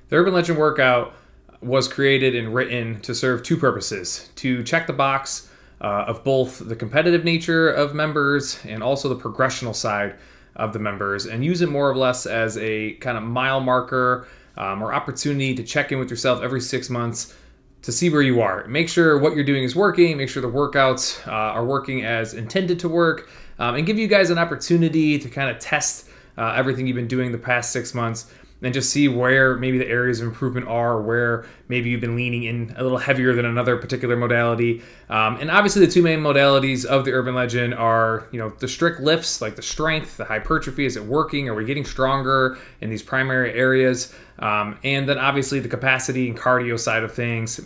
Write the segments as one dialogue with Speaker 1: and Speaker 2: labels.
Speaker 1: The Urban Legend workout was created and written to serve two purposes: to check the box of both the competitive nature of members and also the progressional side of the members, and use it more or less as a kind of mile marker or opportunity to check in with yourself every 6 months to see where you are. Make sure what you're doing is working, make sure the workouts are working as intended to work, and give you guys an opportunity to kind of test everything you've been doing the past 6 months and just see where maybe the areas of improvement are, where maybe you've been leaning in a little heavier than another particular modality. And obviously the two main modalities of the Urban Legend are, the strict lifts, like the strength, the hypertrophy. Is it working? Are we getting stronger in these primary areas? And then obviously the capacity and cardio side of things,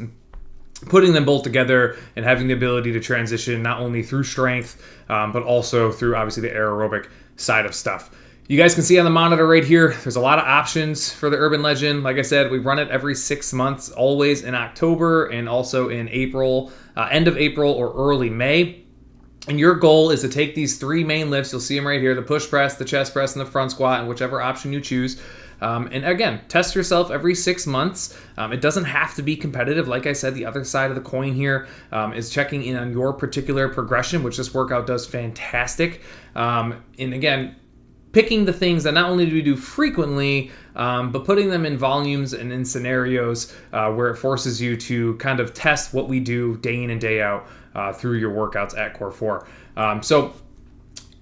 Speaker 1: putting them both together and having the ability to transition not only through strength, but also through obviously the aerobic side of stuff. You guys can see on the monitor right here, there's a lot of options for the Urban Legend. Like I said, we run it every 6 months, always in October and also in April, end of April or early May. And your goal is to take these three main lifts. You'll see them right here: the push press, the chest press, and the front squat, and whichever option you choose. And again, test yourself every 6 months. It doesn't have to be competitive. Like I said, the other side of the coin here is checking in on your particular progression, which this workout does fantastic. And again, picking the things that not only do we do frequently, but putting them in volumes and in scenarios where it forces you to kind of test what we do day in and day out through your workouts at Core 4. So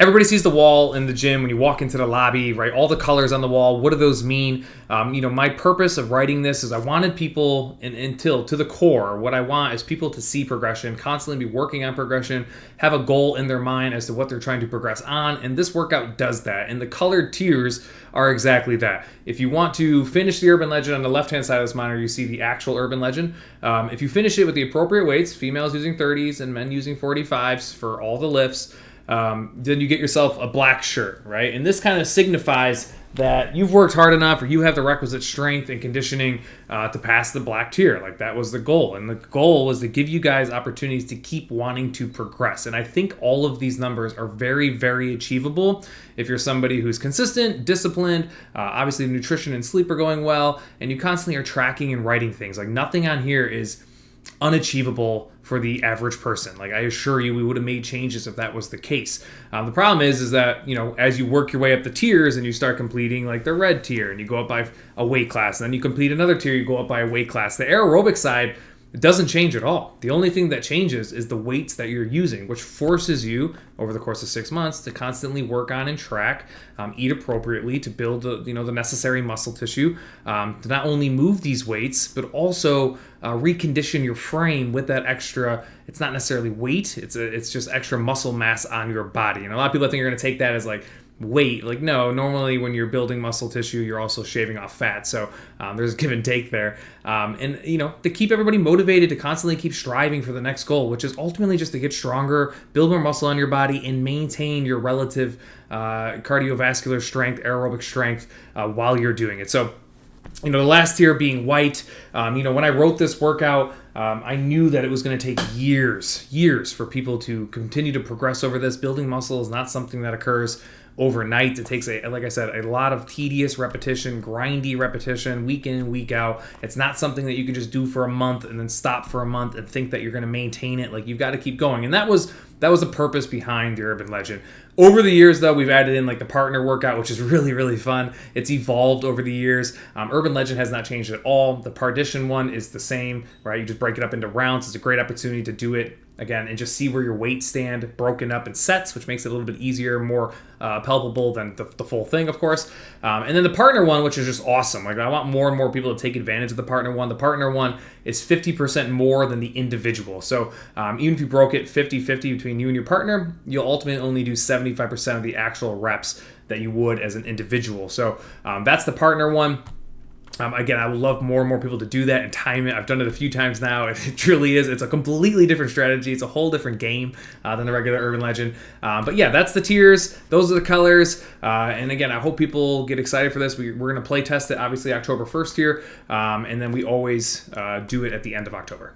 Speaker 1: everybody sees the wall in the gym when you walk into the lobby, right? All the colors on the wall. What do those mean? My purpose of writing this is I wanted people, until to the core, what I want is people to see progression, constantly be working on progression, have a goal in their mind as to what they're trying to progress on. And this workout does that. And the colored tiers are exactly that. If you want to finish the Urban Legend, on the left-hand side of this monitor, you see the actual Urban Legend. If you finish it with the appropriate weights, females using 30s and men using 45s for all the lifts, then you get yourself a black shirt, right? And this kind of signifies that you've worked hard enough, or you have the requisite strength and conditioning to pass the black tier. Like, that was the goal. And the goal was to give you guys opportunities to keep wanting to progress. And I think all of these numbers are very, very achievable if you're somebody who's consistent, disciplined, obviously nutrition and sleep are going well, and you constantly are tracking and writing things. Like, nothing on here is unachievable for the average person. Like, I assure you, we would have made changes if that was the case. The problem is that, as you work your way up the tiers and you start completing like the red tier and you go up by a weight class, and then you complete another tier, you go up by a weight class. The aerobic side, it doesn't change at all. The only thing that changes is the weights that you're using, which forces you over the course of 6 months to constantly work on and track, eat appropriately to build the necessary muscle tissue, to not only move these weights, but also recondition your frame with that extra. It's not necessarily weight, it's just extra muscle mass on your body. And a lot of people think you're going to take that as like weight. Like, no, normally when you're building muscle tissue, you're also shaving off fat. So there's a give and take there. And to keep everybody motivated to constantly keep striving for the next goal, which is ultimately just to get stronger, build more muscle on your body, and maintain your relative cardiovascular strength, aerobic strength while you're doing it. So, the last tier being white. When I wrote this workout, I knew that it was going to take years for people to continue to progress over this. Building muscle is not something that occurs overnight. It takes, like I said, a lot of tedious repetition, grindy repetition, week in and week out. It's not something that you can just do for a month and then stop for a month and think that you're going to maintain it. Like, you've got to keep going. And that was the purpose behind the Urban Legend. Over the years, though, we've added in like the partner workout, which is really, really fun. It's evolved over the years. Urban Legend has not changed at all. The partition one is the same, right? You just break it up into rounds. It's a great opportunity to do it again and just see where your weights stand broken up in sets, which makes it a little bit easier, more palpable than the full thing, of course. And then the partner one, which is just awesome. Like, I want more and more people to take advantage of the partner one. The partner one is 50% more than the individual. So even if you broke it 50-50 between you and your partner, you'll ultimately only do 75% of the actual reps that you would as an individual. So that's the partner one. Again, I would love more and more people to do that and time it. I've done it a few times now. It truly is. It's a completely different strategy. It's a whole different game than the regular Urban Legend. But yeah, that's the tiers. Those are the colors. And again, I hope people get excited for this. We're going to play test it, obviously, October 1st here. And then we always do it at the end of October.